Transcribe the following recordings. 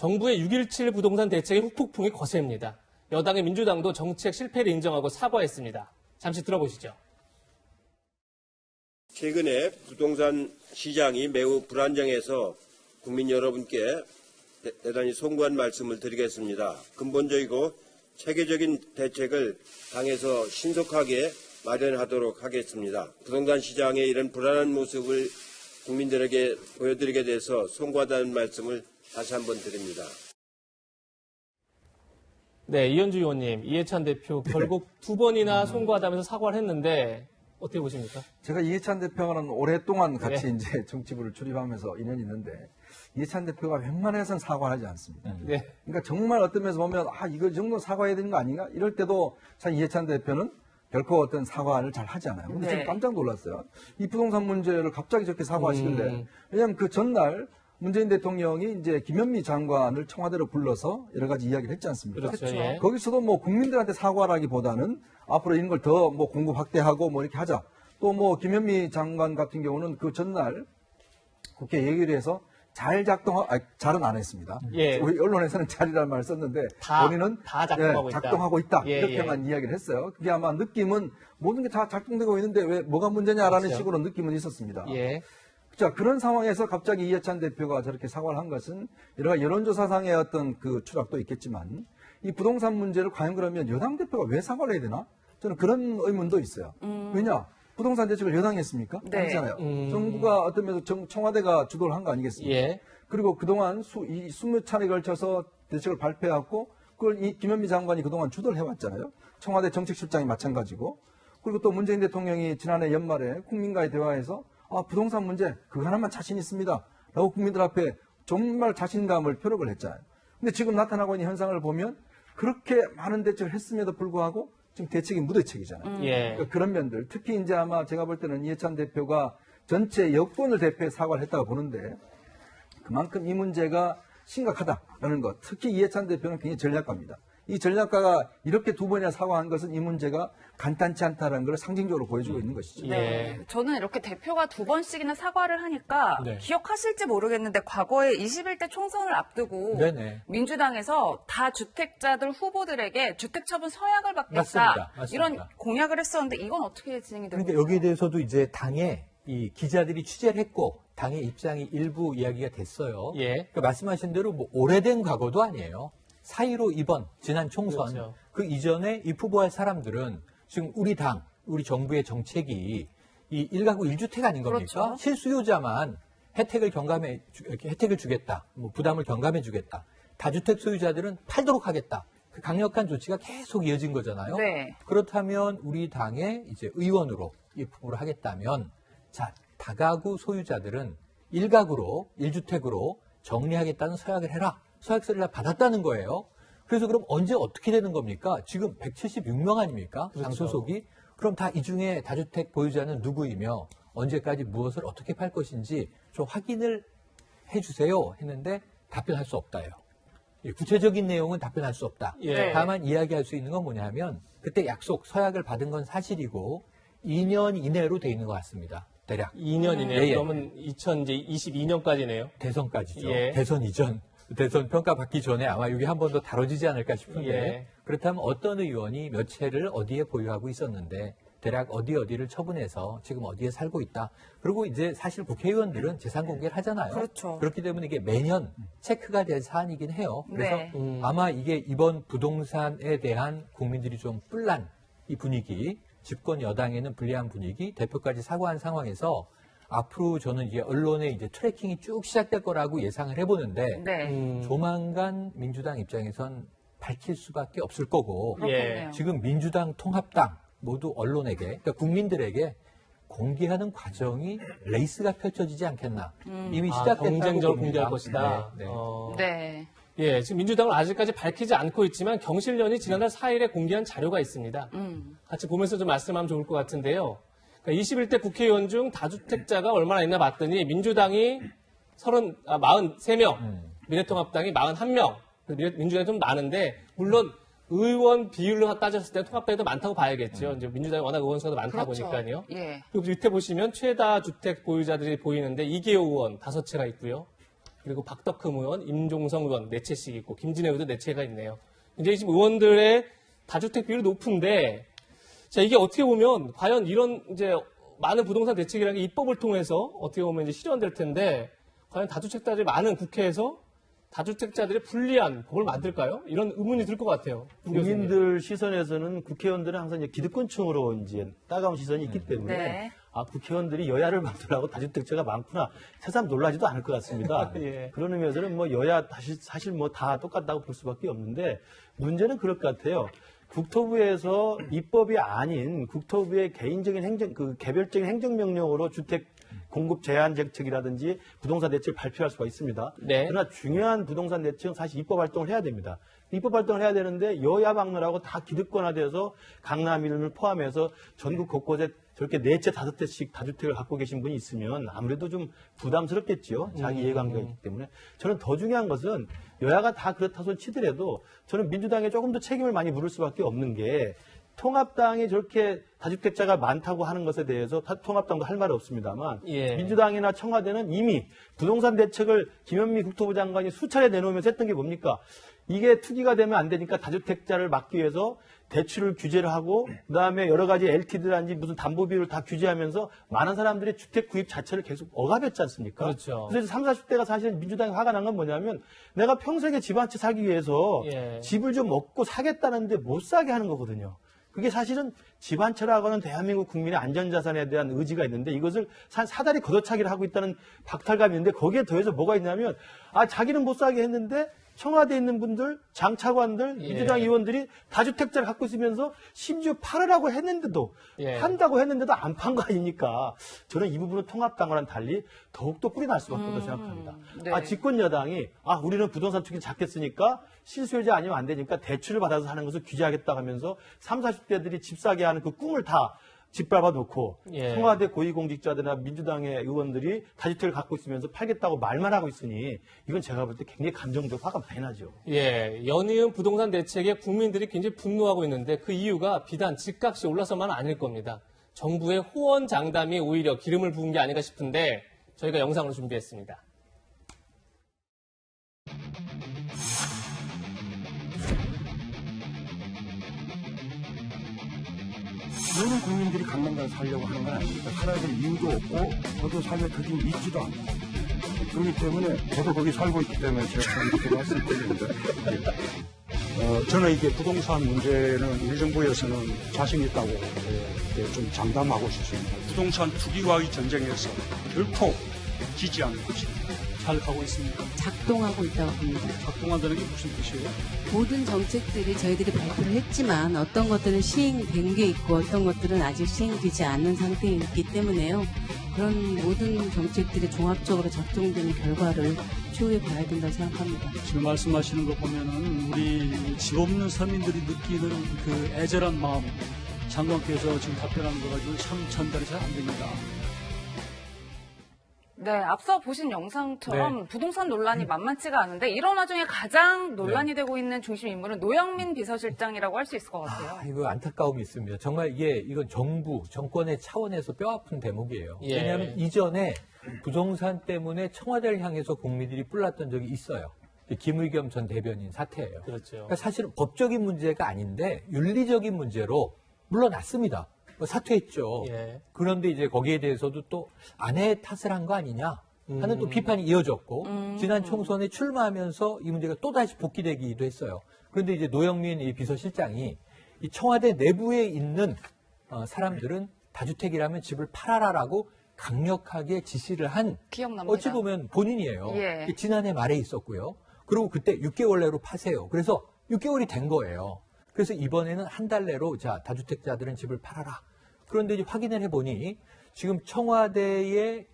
정부의 6.17 부동산 대책의 후폭풍이 거셉니다. 여당의 민주당도 정책 실패를 인정하고 사과했습니다. 잠시 들어보시죠. 최근에 부동산 시장이 매우 불안정해서 국민 여러분께 대단히 송구한 말씀을 드리겠습니다. 근본적이고 체계적인 대책을 당에서 신속하게 마련하도록 하겠습니다. 부동산 시장의 이런 불안한 모습을 국민들에게 보여드리게 돼서 송구하다는 말씀을 다시 한번 드립니다. 네, 이현주 의원님, 이해찬 대표 결국 두 번이나 송구하다면서 사과를 했는데 어떻게 보십니까? 제가 이해찬 대표는 오랫동안 같이 이제 정치부를 출입하면서 인연이 있는데 이해찬 대표가 웬만해서는 사과하지 않습니다. 네. 그러니까 정말 어떤 면에서 보면 이거 정도 사과해야 되는 거 아닌가? 이럴 때도 참 이해찬 대표는 결코 어떤 사과를 잘 하지 않아요. 근데 제가 깜짝 놀랐어요. 이 부동산 문제를 갑자기 저렇게 사과하시길래. 왜냐하면 그 전날 문재인 대통령이 이제 김현미 장관을 청와대로 불러서 여러 가지 이야기를 했지 않습니까? 그렇죠. 예. 거기서도 뭐 국민들한테 사과라기보다는 앞으로 이런 걸 더 뭐 공급 확대하고 뭐 이렇게 하자. 또 뭐 김현미 장관 같은 경우는 그 전날 국회 얘기를 해서 잘은 안 했습니다. 예. 우리 언론에서는 잘이라는 말을 썼는데 본인은 다 작동하고 있다. 이렇게만 이야기를 했어요. 그게 아마 느낌은 모든 게 다 작동되고 있는데 왜 뭐가 문제냐라는 그렇죠. 식으로 느낌은 있었습니다. 예. 자, 그런 상황에서 갑자기 이해찬 대표가 저렇게 사과를 한 것은 여러 가지 여론조사상의 어떤 그 추락도 있겠지만 이 부동산 문제를 과연 그러면 여당 대표가 왜 사과를 해야 되나? 저는 그런 의문도 있어요. 왜냐? 부동산 대책을 여당이 했습니까? 네. 아니잖아요. 정부가 어떤 면에서 청와대가 주도를 한 거 아니겠습니까? 예. 그리고 그동안 20차례에 걸쳐서 대책을 발표해왔고 그걸 이 김현미 장관이 그동안 주도를 해왔잖아요. 청와대 정책실장이 마찬가지고 그리고 또 문재인 대통령이 지난해 연말에 국민과의 대화에서 부동산 문제 그거 하나만 자신 있습니다. 라고 국민들 앞에 정말 자신감을 표력을 했잖아요. 근데 지금 나타나고 있는 현상을 보면 그렇게 많은 대책을 했음에도 불구하고 지금 대책이 무대책이잖아요. 예. 그러니까 그런 면들 특히 이제 아마 제가 볼 때는 이해찬 대표가 전체 여권을 대표해 사과를 했다고 보는데 그만큼 이 문제가 심각하다라는 것. 특히 이해찬 대표는 굉장히 전략가입니다. 이 전략가가 이렇게 두 번이나 사과한 것은 이 문제가 간단치 않다는 걸 상징적으로 보여주고 있는 것이죠. 네. 저는 이렇게 대표가 두 번씩이나 사과를 하니까 네. 기억하실지 모르겠는데 과거에 21대 총선을 앞두고 네네. 민주당에서 다주택자들 후보들에게 주택처분 서약을 받겠다. 맞습니다. 이런 공약을 했었는데 이건 어떻게 진행이 되고 그러니까 여기에 대해서도 이제 당에 이 기자들이 취재를 했고 당의 입장이 일부 이야기가 됐어요. 예. 그러니까 말씀하신 대로 뭐 오래된 과거도 아니에요. 4.15 이번 지난 총선 그렇죠. 그 이전에 입후보할 사람들은 지금 우리 당, 우리 정부의 정책이 이 1가구 1주택 아닌 겁니까? 그렇죠. 실수요자만 혜택을 주겠다. 뭐 부담을 경감해 주겠다. 다주택 소유자들은 팔도록 하겠다. 그 강력한 조치가 계속 이어진 거잖아요. 네. 그렇다면 우리 당의 이제 의원으로 입후보를 하겠다면 자, 다가구 소유자들은 1가구로 1주택으로 정리하겠다는 서약을 해라. 서약서를 받았다는 거예요. 그래서 그럼 언제 어떻게 되는 겁니까? 지금 176명 아닙니까? 그렇죠. 당소속이. 그럼 다 이 중에 다주택 보유자는 누구이며 언제까지 무엇을 어떻게 팔 것인지 좀 확인을 해주세요 했는데 답변할 수 없다요. 구체적인 내용은 답변할 수 없다. 예. 다만 이야기할 수 있는 건 뭐냐면 그때 약속, 서약을 받은 건 사실이고 2년 이내로 돼 있는 것 같습니다. 대략. 2년이네요. 예, 예. 그러면 2022년까지네요. 대선까지죠. 예. 대선 이전. 대선 평가 받기 전에 아마 이게 한 번 더 다뤄지지 않을까 싶은데 예. 그렇다면 어떤 의원이 몇 채를 어디에 보유하고 있었는데 대략 어디를 처분해서 지금 어디에 살고 있다. 그리고 이제 사실 국회의원들은 재산 공개를 하잖아요. 그렇죠. 그렇기 때문에 이게 매년 체크가 된 사안이긴 해요. 그래서 네. 아마 이게 이번 부동산에 대한 국민들이 좀 뿔난 이 분위기, 집권 여당에는 불리한 분위기, 대표까지 사과한 상황에서 앞으로 저는 이제 언론의 이제 트래킹이 쭉 시작될 거라고 예상을 해보는데 네. 조만간 민주당 입장에선 밝힐 수밖에 없을 거고 그렇겠네요. 지금 민주당 통합당 모두 언론에게 그러니까 국민들에게 공개하는 과정이 레이스가 펼쳐지지 않겠나 이미 시작됐다고 경쟁적으로 봅니다. 공개할 것이다. 네, 네. 네. 예, 지금 민주당은 아직까지 밝히지 않고 있지만 경실련이 지난달 4일에 공개한 자료가 있습니다. 같이 보면서 좀 말씀하면 좋을 것 같은데요. 그러니까 21대 국회의원 중 다주택자가 얼마나 있나 봤더니 민주당이 43명, 미래통합당이 41명, 민주당이 좀 많은데 물론 의원 비율로 따졌을 때 통합당이 더 많다고 봐야겠죠. 이제 민주당이 워낙 의원 수가 많다 그렇죠. 보니까요. 예. 그리고 밑에 보시면 최다 주택 보유자들이 보이는데 이계호 의원 5채가 있고요. 그리고 박덕흠 의원, 임종성 의원 내채씩 있고 김진애 의원도 내채가 있네요. 이제 지금 의원들의 다주택 비율이 높은데 자 이게 어떻게 보면 과연 이런 이제 많은 부동산 대책이라는 게 입법을 통해서 어떻게 보면 이제 실현될 텐데 과연 다주택자들이 많은 국회에서 다주택자들의 불리한 법을 만들까요? 이런 의문이 들 것 같아요. 국민들 시선에서는 국회의원들은 항상 이제 기득권층으로 이제 따가운 시선이 있기 때문에 네. 아 국회의원들이 여야를 만들라고 다주택자가 많구나 새삼 놀라지도 않을 것 같습니다. 예. 그런 의미에서는 뭐 여야 사실 뭐 다 똑같다고 볼 수밖에 없는데 문제는 그럴 것 같아요. 국토부에서 입법이 아닌 국토부의 개인적인 개별적인 행정명령으로 주택 공급 제한 정책이라든지 부동산 대책을 발표할 수가 있습니다. 네. 그러나 중요한 부동산 대책은 사실 입법 활동을 해야 됩니다. 입법 활동을 해야 되는데 여야 막론하고 다 기득권화돼서 강남 이름을 포함해서 전국 곳곳에 저렇게 4채, 5채씩 다주택을 갖고 계신 분이 있으면 아무래도 좀 부담스럽겠지요. 자기 이해관계가 있기 때문에. 저는 더 중요한 것은 여야가 다 그렇다 손 치더라도 저는 민주당에 조금 더 책임을 많이 물을 수밖에 없는 게 통합당이 저렇게 다주택자가 많다고 하는 것에 대해서 통합당도 할 말이 없습니다만 예. 민주당이나 청와대는 이미 부동산 대책을 김현미 국토부 장관이 수차례 내놓으면서 했던 게 뭡니까? 이게 투기가 되면 안 되니까 다주택자를 막기 위해서 대출을 규제를 하고 그다음에 여러 가지 LTD라든지 무슨 담보비를 다 규제하면서 많은 사람들이 주택 구입 자체를 계속 억압했지 않습니까? 그렇죠. 그래서 30, 40대가 사실 민주당이 화가 난 건 뭐냐면 내가 평생에 집 한 채 사기 위해서 예. 집을 좀 얻고 사겠다는데 못 사게 하는 거거든요. 그게 사실은 집 한 채라고 하는 대한민국 국민의 안전자산에 대한 의지가 있는데 이것을 사다리 걷어차기를 하고 있다는 박탈감이 있는데 거기에 더해서 뭐가 있냐면 자기는 못 사게 했는데 청와대에 있는 분들, 장차관들, 예. 민주당 의원들이 다주택자를 갖고 있으면서 심지어 팔으라고 했는데도 예. 판다고 했는데도 안 판 거 아닙니까? 저는 이 부분은 통합당과는 달리 더욱더 뿔이 날 수밖에 없다고 생각합니다. 네. 집권 여당이 우리는 부동산 투기 작겠으니까 실수요자 아니면 안 되니까 대출을 받아서 하는 것을 규제하겠다 하면서 30, 40대들이 집 사게 하는 그 꿈을 다 짓밟아 놓고 예. 청와대 고위공직자들이나 민주당의 의원들이 다주택을 갖고 있으면서 팔겠다고 말만 하고 있으니 이건 제가 볼 때 굉장히 감정적 화가 많이 나죠. 예, 연이은 부동산 대책에 국민들이 굉장히 분노하고 있는데 그 이유가 비단 집값이 올라서만 아닐 겁니다. 정부의 호언장담이 오히려 기름을 부은 게 아닌가 싶은데 저희가 영상으로 준비했습니다. 모든 국민들이 강남가에 살려고 하는 건 아닙니다. 살아야 될 이유도 없고 저도 살려 그긴 있지도 않고 그렇기 때문에 저도 거기 살고 있기 때문에 제가 이렇게 말씀드리는데 저는 이게 부동산 문제는 우리 정부에서는 자신 있다고 좀 장담하고 싶습니다. 부동산 투기와의 전쟁에서 결코 지지 않는 것입니다. 잘 가고 있습니까? 작동하고 있다고 봅니다. 작동한다는 게 무슨 뜻이에요? 모든 정책들이 저희들이 발표를 했지만 어떤 것들은 시행된 게 있고 어떤 것들은 아직 시행되지 않는 상태에 있기 때문에요. 그런 모든 정책들이 종합적으로 작동되는 결과를 추후에 봐야 된다고 생각합니다. 지금 말씀하시는 거 보면은 우리 집 없는 서민들이 느끼는 그 애절한 마음 장관께서 지금 답변하는 거 가지고 참 전달이 잘 안 됩니다. 네, 앞서 보신 영상처럼 부동산 논란이 만만치가 않은데 이런 와중에 가장 논란이 되고 있는 중심 인물은 노영민 비서실장이라고 할 수 있을 것 같아요. 이거 안타까움이 있습니다. 정말 이건 정부, 정권의 차원에서 뼈아픈 대목이에요. 예. 왜냐하면 이전에 부동산 때문에 청와대를 향해서 국민들이 뿔났던 적이 있어요. 김의겸 전 대변인 사태예요. 그렇죠. 그러니까 사실은 법적인 문제가 아닌데 윤리적인 문제로 물러났습니다. 사퇴했죠. 예. 그런데 이제 거기에 대해서도 또 아내 탓을 한 거 아니냐 하는 또 비판이 이어졌고 지난 총선에 출마하면서 이 문제가 또다시 복귀되기도 했어요. 그런데 이제 노영민 이 비서실장이 이 청와대 내부에 있는 사람들은 다주택이라면 집을 팔아라라고 강력하게 지시를 한 기억납니다. 어찌 보면 본인이에요. 예. 지난해 말에 있었고요. 그리고 그때 6개월 내로 파세요. 그래서 6개월이 된 거예요. 그래서 이번에는 한 달 내로 다주택자들은 집을 팔아라. 그런데 이제 확인을 해보니 지금 청와대의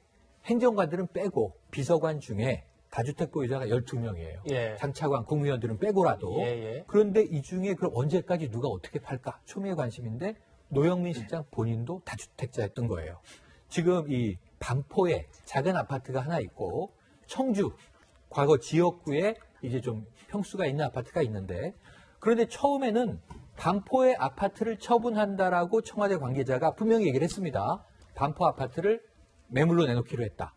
행정관들은 빼고 비서관 중에 다주택 보유자가 12명이에요. 예. 장차관 국무위원들은 빼고라도. 예. 그런데 이 중에 그럼 언제까지 누가 어떻게 팔까? 초미의 관심인데 노영민 실장 본인도 다주택자였던 거예요. 지금 이 반포에 작은 아파트가 하나 있고 청주 과거 지역구에 이제 좀 평수가 있는 아파트가 있는데 그런데 처음에는 반포의 아파트를 처분한다라고 청와대 관계자가 분명히 얘기를 했습니다. 반포 아파트를 매물로 내놓기로 했다.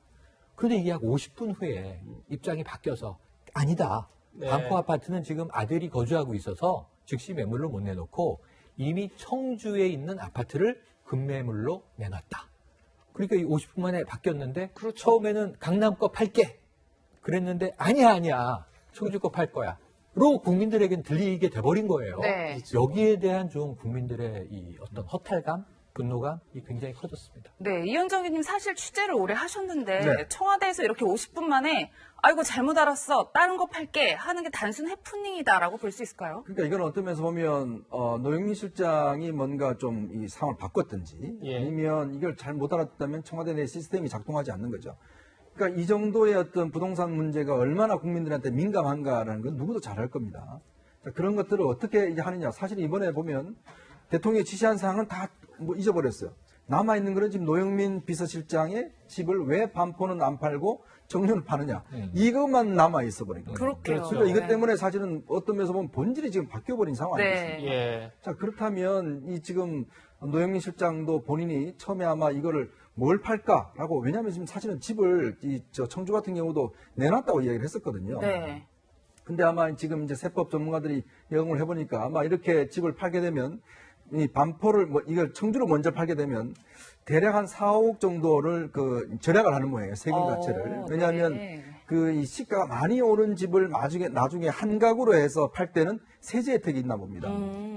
그런데 이게 약 50분 후에 입장이 바뀌어서 아니다. 네. 반포 아파트는 지금 아들이 거주하고 있어서 즉시 매물로 못 내놓고 이미 청주에 있는 아파트를 급매물로 내놨다. 그러니까 이 50분 만에 바뀌었는데 처음에는 강남 거 팔게 그랬는데 아니야 청주 거 팔 거야. 로 국민들에겐 들리게 돼버린 거예요. 네. 여기에 대한 좀 국민들의 이 어떤 허탈감, 분노감이 굉장히 커졌습니다. 네, 이현정 의원님 사실 취재를 오래 하셨는데 네. 청와대에서 이렇게 50분 만에 아이고 잘못 알았어 다른 거 팔게 하는 게 단순 해프닝이다라고 볼 수 있을까요? 그러니까 이건 어떤 면에서 보면 노영민 실장이 뭔가 좀 이 상황을 바꿨든지 예. 아니면 이걸 잘 못 알았다면 청와대 내 시스템이 작동하지 않는 거죠. 그러니까 이 정도의 어떤 부동산 문제가 얼마나 국민들한테 민감한가라는 건 누구도 잘 알 겁니다. 자, 그런 것들을 어떻게 이제 하느냐. 사실 이번에 보면 대통령이 지시한 사항은 다 뭐 잊어버렸어요. 남아있는 거는 지금 노영민 비서실장의 집을 왜 반포는 안 팔고 정유는 파느냐. 이것만 남아있어 버린 거예요. 그렇게요. 그러니까 이것 네. 때문에 사실은 어떤 면에서 보면 본질이 지금 바뀌어버린 상황 아니겠습니까? 네. 예. 자, 그렇다면 이 지금 노영민 실장도 본인이 처음에 아마 이거를 뭘 팔까라고 왜냐하면 지금 사실은 집을 저 청주 같은 경우도 내놨다고 이야기를 했었거든요. 네. 근데 아마 지금 이제 세법 전문가들이 영업을 해보니까 아마 이렇게 집을 팔게 되면 이 반포를 이걸 청주로 먼저 팔게 되면 대략 한 4억 정도를 그 절약을 하는 모양이에요. 세금 자체를. 왜냐하면 네. 그 이 시가가 많이 오른 집을 나중에 한 가구로 해서 팔 때는 세제 혜택이 있나 봅니다.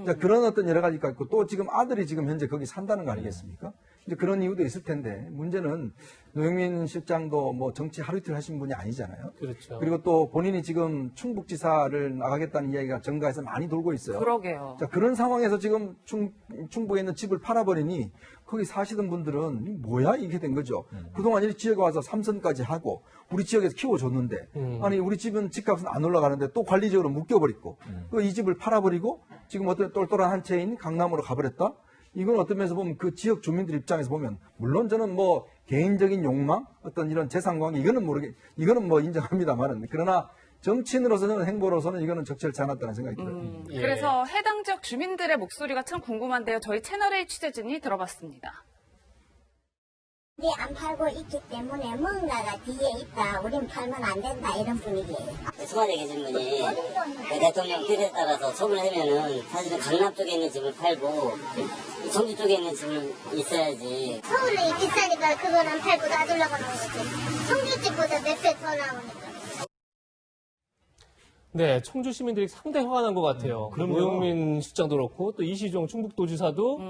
자, 그런 어떤 여러 가지가 있고 또 지금 아들이 지금 현재 거기 산다는 거 아니겠습니까? 이제 그런 이유도 있을 텐데 문제는 노영민 실장도 뭐 정치 하루 이틀 하신 분이 아니잖아요. 그렇죠. 그리고 또 본인이 지금 충북지사를 나가겠다는 이야기가 정가에서 많이 돌고 있어요. 그러게요. 자, 그런 상황에서 지금 충북에 있는 집을 팔아버리니 거기 사시던 분들은 뭐야 이게 된 거죠. 그동안 이 지역에 와서 삼선까지 하고 우리 지역에서 키워줬는데 아니 우리 집은 집값은 안 올라가는데 또 관리적으로 묶여버리고 이 집을 팔아버리고 지금 어떤 똘똘한 한 채인 강남으로 가버렸다. 이건 어떤 면에서 보면 그 지역 주민들 입장에서 보면 물론 저는 뭐 개인적인 욕망 어떤 이런 재산관계 이거는 뭐 인정합니다만은 그러나 정치인으로서는 행보로서는 이거는 적절치 않았다는 생각이 들어요. 예. 그래서 해당 지역 주민들의 목소리가 참 궁금한데요. 저희 채널A 취재진이 들어봤습니다. 이게 안 팔고 있기 때문에 뭔가가 뒤에 있다. 우린 팔면 안 된다. 이런 분위기예요. 청와대 계신 분이 대통령 뜻에 따라서 처분을 하면은 사실은 강남 쪽에 있는 집을 팔고 청주 쪽에 있는 집을 있어야지. 서울이 비싸니까 그거는 팔고 놔두려고 하는 거지. 청주집보다 몇 배 더 나오니까. 네, 청주 시민들이 상당히 화가 난 것 같아요. 그럼요. 노영민 실장도 그렇고 또 이시종 충북도지사도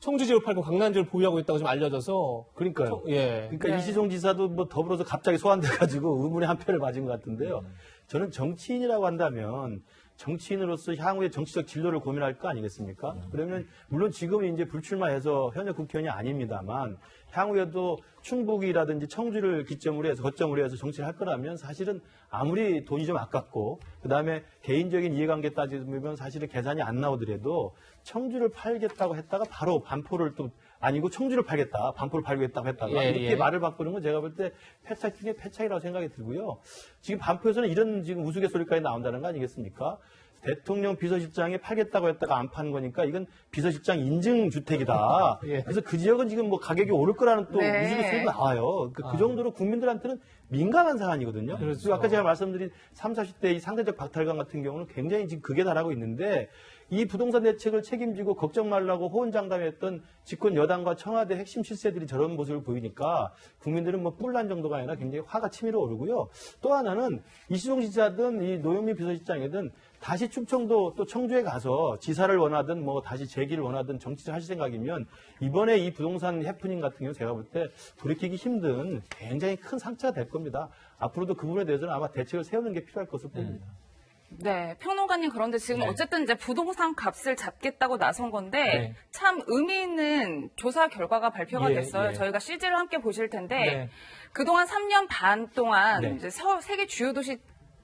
청주지역을 팔고 강남지역을 보유하고 있다고 지금 알려져서 그러니까요. 예. 그러니까 이시종 지사도 뭐 더불어서 갑자기 소환돼가지고 의문의 한 표를 맞은 것 같은데요. 저는 정치인이라고 한다면 정치인으로서 향후의 정치적 진로를 고민할 거 아니겠습니까? 그러면 물론 지금은 이제 불출마해서 현역 국회의원이 아닙니다만 향후에도 충북이라든지 청주를 기점으로 해서 거점으로 해서 정치를 할 거라면 사실은 아무리 돈이 좀 아깝고 그다음에 개인적인 이해관계 따지면 사실은 계산이 안 나오더라도 청주를 팔겠다고 했다가 바로 반포를 또 아니고 청주를 팔겠다, 반포를 팔겠다고 했다가 예, 이렇게 예. 말을 바꾸는 건 제가 볼 때 패착 중에 패착이라고 생각이 들고요. 지금 반포에서는 이런 지금 우스갯소리까지 나온다는 거 아니겠습니까? 대통령 비서실장이 팔겠다고 했다가 안 파는 거니까 이건 비서실장 인증주택이다. 예. 그래서 그 지역은 지금 뭐 가격이 오를 거라는 또 네. 우스갯소리도 나와요. 그 정도로 국민들한테는 민감한 사안이거든요. 그렇죠. 그리고 아까 제가 말씀드린 30, 40대 이 상대적 박탈감 같은 경우는 굉장히 지금 극에 달하고 있는데 이 부동산 대책을 책임지고 걱정 말라고 호언장담했던 집권 여당과 청와대 핵심 실세들이 저런 모습을 보이니까 국민들은 뭐 뿔난 정도가 아니라 굉장히 화가 치밀어 오르고요. 또 하나는 이시종 지사든 이 노영민 비서실장이든 다시 충청도 또 청주에 가서 지사를 원하든 뭐 다시 재기를 원하든 정치를 하실 생각이면 이번에 이 부동산 해프닝 같은 경우 제가 볼 때 돌이키기 힘든 굉장히 큰 상처가 될 겁니다. 앞으로도 그 부분에 대해서는 아마 대책을 세우는 게 필요할 것으로 보입니다. 네, 평론가님 그런데 지금 어쨌든 이제 부동산 값을 잡겠다고 나선 건데 네. 참 의미 있는 조사 결과가 발표가 예, 됐어요. 예. 저희가 CG를 함께 보실 텐데 네. 그동안 3년 반 동안 네. 이제 세계 주요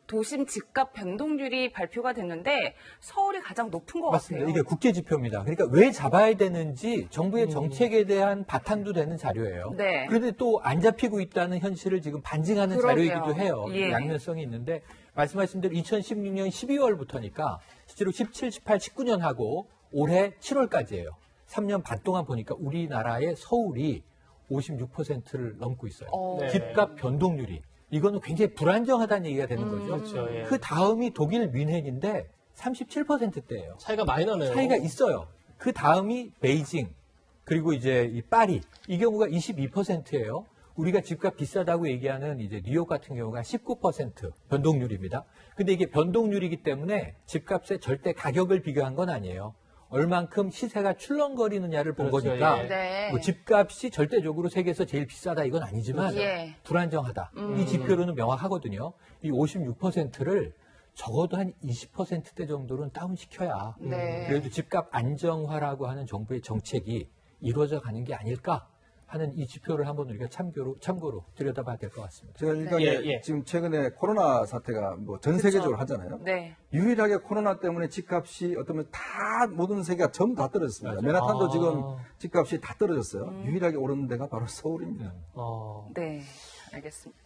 도심 집값 변동률이 발표가 됐는데 서울이 가장 높은 것 맞습니다. 같아요. 이게 국제 지표입니다. 그러니까 왜 잡아야 되는지 정부의 정책에 대한 바탕도 되는 자료예요. 네. 그런데 또 안 잡히고 있다는 현실을 지금 반증하는 그러게요. 자료이기도 해요. 예. 양면성이 있는데 말씀하신 대로 2016년 12월부터니까 실제로 17, 18, 19년 하고 올해 7월까지예요. 3년 반 동안 보니까 우리나라의 서울이 56%를 넘고 있어요. 네. 집값 변동률이. 이거는 굉장히 불안정하다는 얘기가 되는 거죠. 그렇죠. 예. 그 다음이 독일 뮌헨인데 37%대예요. 차이가 많이 나네요. 차이가 있어요. 그 다음이 베이징, 그리고 이제 이 파리. 이 경우가 22%예요. 우리가 집값 비싸다고 얘기하는 이제 뉴욕 같은 경우가 19% 변동률입니다. 근데 이게 변동률이기 때문에 집값의 절대 가격을 비교한 건 아니에요. 얼만큼 시세가 출렁거리느냐를 본 그렇죠, 거니까 예. 네. 뭐 집값이 절대적으로 세계에서 제일 비싸다 이건 아니지만 예. 불안정하다. 이 지표로는 명확하거든요. 이 56%를 적어도 한 20%대 정도는 다운시켜야 네. 그래도 집값 안정화라고 하는 정부의 정책이 이루어져 가는 게 아닐까 하는 이 지표를 한번 우리가 참고로 들여다봐야 될 것 같습니다. 제가 일각에 예. 지금 최근에 코로나 사태가 뭐 전 세계적으로 하잖아요. 네. 유일하게 코로나 때문에 집값이 어쩌면 다 모든 세계가 전부 다 떨어졌습니다. 맨하탄도 지금 집값이 다 떨어졌어요. 유일하게 오른 데가 바로 서울입니다. 어. 네. 알겠습니다.